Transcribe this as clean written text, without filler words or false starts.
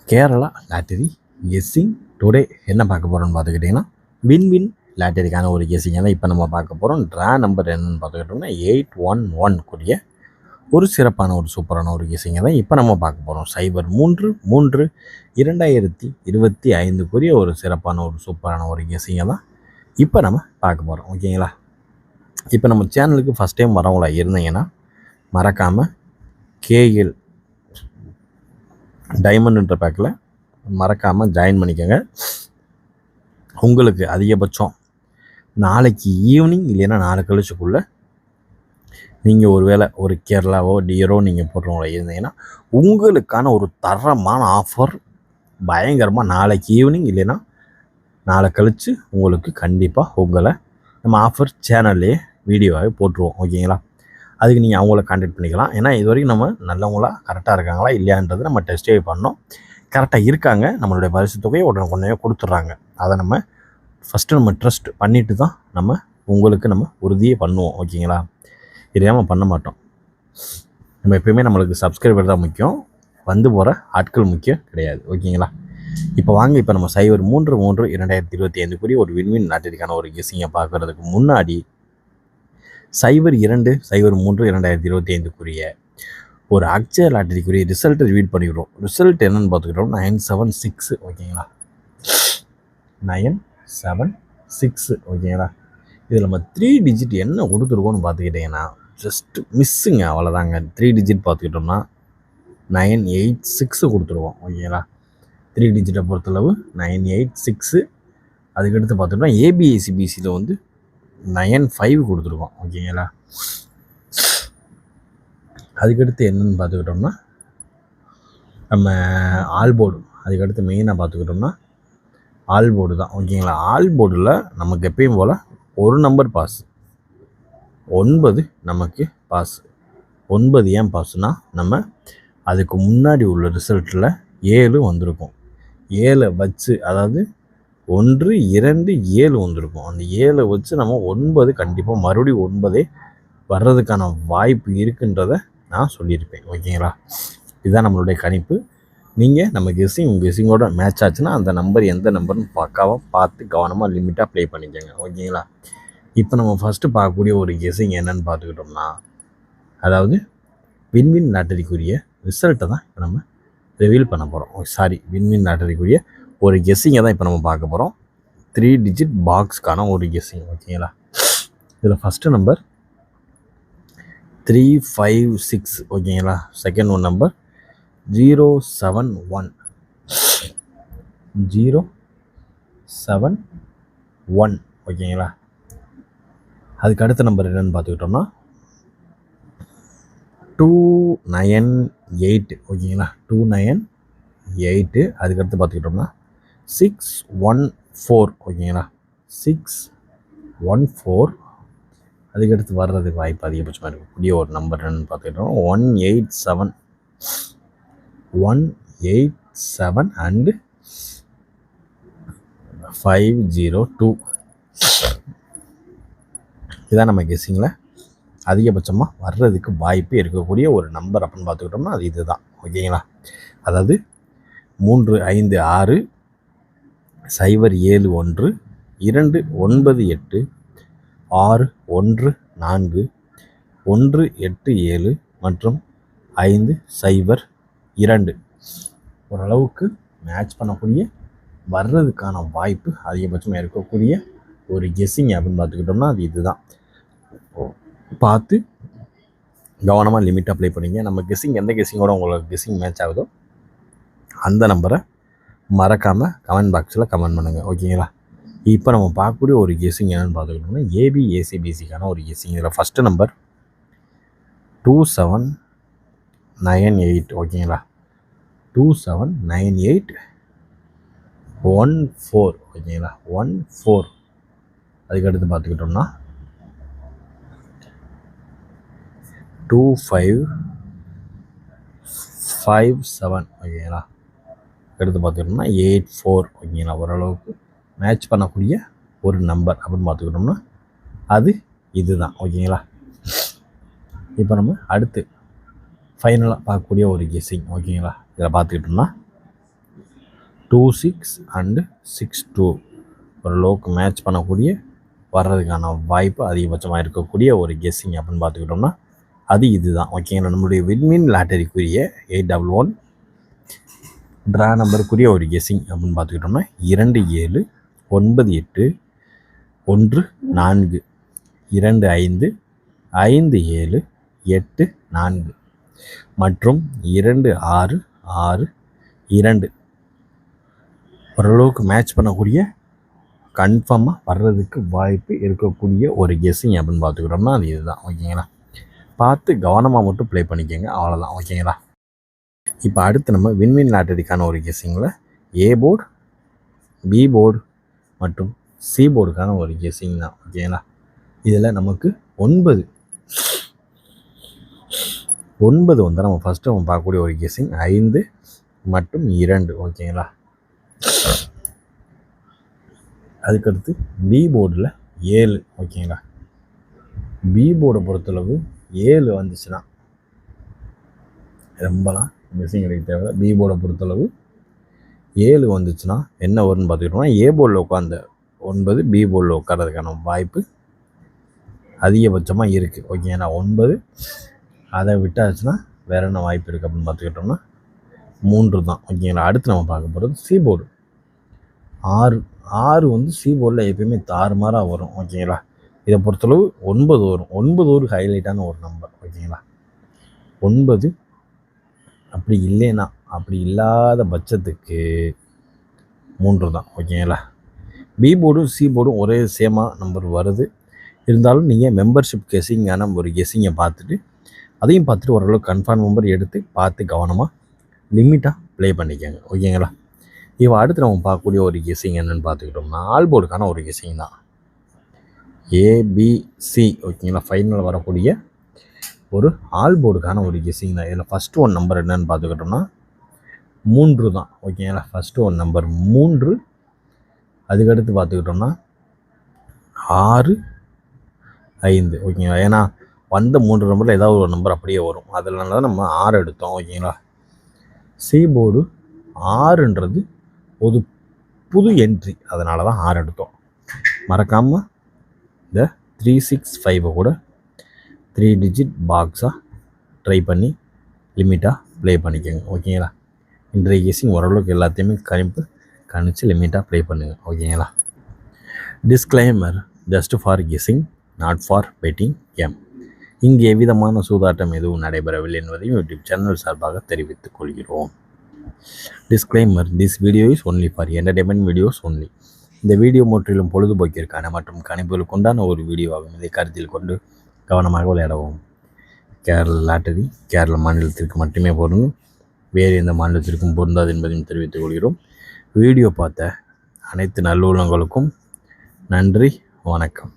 Kerala lottery guessing today என்ன பார்க்க போகிறோன்னு பார்த்துக்கிட்டிங்கன்னா வின் லாட்டரிக்கான ஒரு கெஸ்ஸிங்கை தான் இப்போ நம்ம பார்க்க போகிறோம். ட்ரா நம்பர் என்னென்னு பார்த்துக்கிட்டோம்னா 811 கூடிய ஒரு சிறப்பான ஒரு சூப்பரான ஒரு கெஸ்ஸிங்கை தான் இப்போ நம்ம பார்க்க போகிறோம். 03/3/2025 கூடிய ஒரு சிறப்பான ஒரு சூப்பரான ஒரு கெஸ்ஸிங்கை தான் இப்போ நம்ம பார்க்க போகிறோம். ஓகேங்களா? இப்போ நம்ம சேனலுக்கு ஃபஸ்ட் டைம் வரவங்களா இருந்தீங்கன்னா மறக்காமல் கேஎல் டைமண்ட்ன்ற பேக்கில் மறக்காமல் ஜாயின் பண்ணிக்கோங்க. உங்களுக்கு அதிகபட்சம் நாளைக்கு ஈவினிங் இல்லைன்னா நாளை கழிச்சுக்குள்ளே நீங்கள் ஒருவேளை ஒரு கேரளாவோ டியரோ நீங்கள் போடுறவங்கள இருந்தீங்கன்னா உங்களுக்கான ஒரு தரமான ஆஃபர் பயங்கரமாக நாளைக்கு ஈவினிங் இல்லைன்னா நாளை கழித்து உங்களுக்கு கண்டிப்பாக உங்களை நம்ம ஆஃபர் சேனல்லையே வீடியோவாகவே போட்டுருவோம். ஓகேங்களா? அதுக்கு நீங்கள் அவங்கள கான்டாக்ட் பண்ணிக்கலாம். ஏன்னா இது வரைக்கும் நம்ம நல்லவங்களா கரெக்டாக இருக்காங்களா இல்லையான்றது நம்ம டெஸ்டே பண்ணோம். கரெக்டாக இருக்காங்க, நம்மளுடைய பரிசு தொகையை உடனே கொடுத்துட்றாங்க. அதை நம்ம ஃபஸ்ட்டு நம்ம ட்ரஸ்ட் பண்ணிவிட்டு தான் நம்ம உங்களுக்கு நம்ம உறுதியே பண்ணுவோம். ஓகேங்களா? தெரியாமல் பண்ண மாட்டோம். நம்ம எப்போயுமே நம்மளுக்கு சப்ஸ்கிரைபர் தான் முக்கியம், வந்து போகிற ஆட்கள் முக்கியம் கிடையாது. ஓகேங்களா? இப்போ வாங்க, இப்போ நம்ம 03/3/2025 கூடிய ஒரு வின்வின் லாட்டரிக்கான ஒரு கெஸ்ஸிங்கை பார்க்குறதுக்கு முன்னாடி 02/03/2025 கூடிய ஒரு அக்ஷய லாட்டரிக்குரிய ரிசல்ட்டை ரிவீட் பண்ணிவிடுவோம். ரிசல்ட் என்னென்னு பார்த்துக்கிட்டோம் 976. ஓகேங்களா? 976. ஓகேங்களா? இதில் நம்ம 3 டிஜிட் என்ன கொடுத்துருக்கோன்னு பார்த்துக்கிட்டிங்கன்னா ஜஸ்ட் மிஸ்ஸுங்க, அவ்வளோதாங்க. 3 டிஜிட் பார்த்துக்கிட்டோம்னா 986 கொடுத்துருவோம். ஓகேங்களா? 3 டிஜிட்டை பொறுத்தளவு 986. அதுக்கடுத்து பார்த்துக்கிட்டோம்னா ஏபிஐசிபிசியில் வந்து 95 கொடுத்துருக்கோம். ஓகேங்களா? அதுக்கடுத்து என்னென்னு பார்த்துக்கிட்டோம்னா நம்ம ஆல்போர்டு, அதுக்கடுத்து மெயினாக பார்த்துக்கிட்டோம்னா ஆல்போர்டு தான். ஓகேங்களா? ஆல்போர்டில் நமக்கு எப்பயும் போல் ஒரு நம்பர் பாஸ் 9 நமக்கு பாஸ். 9 ஏன் பாஸ்னா நம்ம அதுக்கு முன்னாடி உள்ள ரிசல்ட்டில் 7 வந்திருக்கும். 7 வச்சு, அதாவது 1 2 7 வந்திருக்கும். அந்த 7 வச்சு நம்ம 9 கண்டிப்பாக மறுபடியும் 9 வர்றதுக்கான வாய்ப்பு இருக்குன்றதை நான் சொல்லியிருப்பேன். ஓகேங்களா? இதுதான் நம்மளுடைய கணிப்பு. நீங்கள் நம்ம கெஸ்ஸிங்கோட மேட்ச் ஆச்சுன்னா அந்த நம்பர் எந்த நம்பர்னு பார்த்து கவனமாக லிமிட்டாக ப்ளே பண்ணிக்கோங்க. ஓகேங்களா? இப்போ நம்ம ஃபஸ்ட்டு பார்க்கக்கூடிய ஒரு கெஸ்ஸிங் என்னென்னு பார்த்துக்கிட்டோம்னா, அதாவது வின்வின் லாட்டரிக்குரிய ரிசல்ட்டை தான் இப்போ நம்ம ரிவீல் பண்ண போகிறோம். வின்வின் லாட்டரிக்குரிய ஒரு கெஸ்ஸிங்கை தான் இப்போ நம்ம பார்க்க போகிறோம். 3 டிஜிட் பாக்ஸ்க்கான ஒரு கெஸ்ஸிங். ஓகேங்களா? இதில் ஃபஸ்ட்டு நம்பர் 356. ஓகேங்களா? Second one number 071. 071. ஓகேங்களா? அதுக்கு அடுத்த நம்பர் என்னென்னு பார்த்துக்கிட்டோம்னா 298. ஓகேங்களா? 298. அதுக்கடுத்து பார்த்துக்கிட்டோம்னா 614. ஓகேங்களா? 614. அதுக்கடுத்து வர்றதுக்கு வாய்ப்பு அதிகபட்சமாக இருக்கக்கூடிய ஒரு நம்பர் என்னென்னு பார்த்துக்கிட்டோம் 187. 187 அண்டு 502. இதான் நம்ம கெஸ்ஸிங்கில் அதிகபட்சமாக வர்றதுக்கு வாய்ப்பு இருக்கக்கூடிய ஒரு நம்பர் அப்படின்னு பார்த்துக்கிட்டோம்னா அது இது தான். ஓகேங்களா? அதாவது 356 071 298 614 187 மற்றும் 502 ஓரளவுக்கு மேட்ச் பண்ணக்கூடிய வர்றதுக்கான வாய்ப்பு அதிகபட்சமாக இருக்கக்கூடிய ஒரு கெஸ்ஸிங் அப்படின்னு பார்த்துக்கிட்டோம்னா அது இது தான். பார்த்து கவனமாக லிமிட்டாக ப்ளே பண்ணிங்க. நம்ம கெஸ்ஸிங் எந்த கெஸ்ஸிங்கோட உங்களுக்கு கெஸ்ஸிங் மேட்ச் ஆகுதோ அந்த நம்பரை மறக்காமல் கமெண்ட் பாக்ஸில் கமெண்ட் பண்ணுங்கள். ஓகேங்களா? இப்போ நம்ம பார்க்கக்கூடிய ஒரு கெஸ்ஸிங் என்னென்னு பார்த்துக்கிட்டோம்னா ஏபிஏசிபிசிக்கான ஒரு கெஸ்ஸிங். இதில் ஃபஸ்ட்டு நம்பர் 2798. ஓகேங்களா? 2798 14. ஓகேங்களா? 14. அதுக்கடுத்து பார்த்துக்கிட்டோம்னா 2557. ஓகேங்களா? எடுத்து பார்த்துக்கிட்டோம்னா 84. ஓகேங்களா? ஓரளவுக்கு மேட்ச் பண்ணக்கூடிய ஒரு நம்பர் அப்படின்னு பார்த்துக்கிட்டோம்னா அது இது தான். ஓகேங்களா? இப்போ நம்ம அடுத்து ஃபைனலாக பார்க்கக்கூடிய ஒரு கெஸ்ஸிங். ஓகேங்களா? இதில் பார்த்துக்கிட்டோம்னா 26 அண்டு 62 ஓரளவுக்கு மேட்ச் பண்ணக்கூடிய வர்றதுக்கான வாய்ப்பு அதிகபட்சமாக இருக்கக்கூடிய ஒரு கெஸ்ஸிங் அப்படின்னு பார்த்துக்கிட்டோம்னா அது இதுதான். ஓகேங்களா, நம்மளுடைய வின்மின் லாட்டரிக்குரிய 811 ட்ரா நம்பருக்குரிய ஒரு கெஸ்ஸிங் அப்படின்னு பார்த்துக்கிட்டோம்னா 27 98 1 4 2 5 5 7 8 4 மற்றும் 2 6 6 2 ஓரளவுக்கு மேட்ச் பண்ணக்கூடிய கன்ஃபார்மாக வர்றதுக்கு வாய்ப்பு இருக்கக்கூடிய ஒரு கெஸ்ஸிங் அப்படின்னு பார்த்துக்கிட்டோம்னா அது இதுதான். ஓகேங்களா, பார்த்து கவனமாக மட்டும் ப்ளே பண்ணிக்கோங்க, அவ்வளோதான். ஓகேங்களா, இப்போ அடுத்து நம்ம வின்வின் லாட்டரிக்கான ஒரு கெஸ்ஸிங்கில் ஏ போர்டு, பி போர்டு மற்றும் சி போர்டுக்கான ஒரு கெஸ்ஸிங் தான். ஓகேங்களா, இதில் நமக்கு 9 வந்து நம்ம ஃபஸ்ட்டு நம்ம பார்க்கக்கூடிய ஒரு கெஸ்ஸிங் 5 மற்றும் 2. ஓகேங்களா, அதுக்கடுத்து பி போர்டில் 7. ஓகேங்களா, பி போர்டை பொறுத்தளவு 7 வந்துச்சுன்னா ரொம்பலாம் கெஸ்ஸிங் கிடைக்க தேவை. பி போர்டை பொறுத்தளவு 7 வந்துச்சுன்னா என்ன வரும்னு பார்த்துக்கிட்டோம்னா ஏ போர்டில் உட்காந்த 9 பி போர்டில் உட்காரதுக்கான வாய்ப்பு அதிகபட்சமாக இருக்குது. ஓகேங்களா, 9 அதை விட்டாச்சுன்னா வேறு என்ன வாய்ப்பு இருக்குது அப்படின்னு பார்த்துக்கிட்டோம்னா 3 தான். ஓகேங்களா, அடுத்து நம்ம பார்க்க போகிறது சி போர்டு 6 வந்து சி போர்டில் எப்பயுமே தாறுமாறாக வரும். ஓகேங்களா, இதை பொறுத்தளவு 9 வரும். 9 ஒரு ஹைலைட்டான ஒரு நம்பர். ஓகேங்களா, 9 அப்படி இல்லைன்னா அப்படி இல்லாத பட்சத்துக்கு 3 தான். ஓகேங்களா, பி போர்டும் சி போர்டும் ஒரே சேமாக நம்பர் வருது. இருந்தாலும் நீங்கள் மெம்பர்ஷிப் கெஸ்ஸிங்கான ஒரு கெஸ்ஸிங்கை பார்த்துட்டு அதையும் பார்த்துட்டு ஓரளவுக்கு கன்ஃபார்ம் நம்பர் எடுத்து பார்த்து கவனமாக லிமிட்டாக ப்ளே பண்ணிக்கோங்க. ஓகேங்களா, இப்போ அடுத்து நம்ம பார்க்கக்கூடிய ஒரு கெஸ்ஸிங் என்னென்னு பார்த்துக்கிட்டோம்னா ஆல் போர்டுக்கான ஒரு கெஸ்ஸிங் தான். ஏபிசி. ஓகேங்களா, ஃபைனலில் வரக்கூடிய ஒரு ஆல் போர்டுக்கான ஒரு கெஸ்ஸிங் தான். இதில் ஃபஸ்ட்டு ஒன் நம்பர் என்னன்னு பார்த்துக்கிட்டோம்னா 3 தான். ஓகேங்களா, ஃபஸ்ட்டு ஒன் நம்பர் 3. அதுக்கடுத்து பார்த்துக்கிட்டோம்னா 6 5. ஓகேங்களா, ஏன்னா வந்த 3 நம்பரில் ஏதாவது ஒரு நம்பர் அப்படியே வரும், அதனால தான் நம்ம 6 எடுத்தோம். ஓகேங்களா, சி போர்டு 6ன்றது ஒரு புது என்ட்ரி, அதனால தான் 6 எடுத்தோம். மறக்காமல் இந்த 365 கூட 3 டிஜிட் பாக்ஸாக ட்ரை பண்ணி லிமிட்டாக ப்ளே பண்ணிக்கோங்க. ஓகேங்களா, இன்றைய கெஸ்ஸிங் ஓரளவுக்கு எல்லாத்தையுமே கணிச்சு லிமிட்டாக ப்ளே பண்ணுங்கள். ஓகேங்களா, disclaimer, just for guessing, not for betting game. இங்கு எவ்விதமான சூதாட்டம் எதுவும் நடைபெறவில்லை என்பதையும் யூடியூப் சேனல் சார்பாக தெரிவித்துக் கொள்கிறோம். Disclaimer, this video is only for entertainment videos only. இந்த வீடியோ முற்றிலும் பொழுதுபோக்கிற்கான மற்றும் கணிப்புகளுக்கு உண்டான ஒரு வீடியோவாகும். இதை கருத்தில் கொண்டு கவனமாக விளையாடவும். கேரள லாட்டரி கேரள மாநிலத்திற்கு மட்டுமே பொருந்தும், வேறு எந்த மாநிலத்திற்கும் பொருந்தாது என்பதையும் தெரிவித்துக் கொள்கிறோம். வீடியோ பார்த்த அனைத்து நல்லுள்ளங்களுக்கும் நன்றி, வணக்கம்.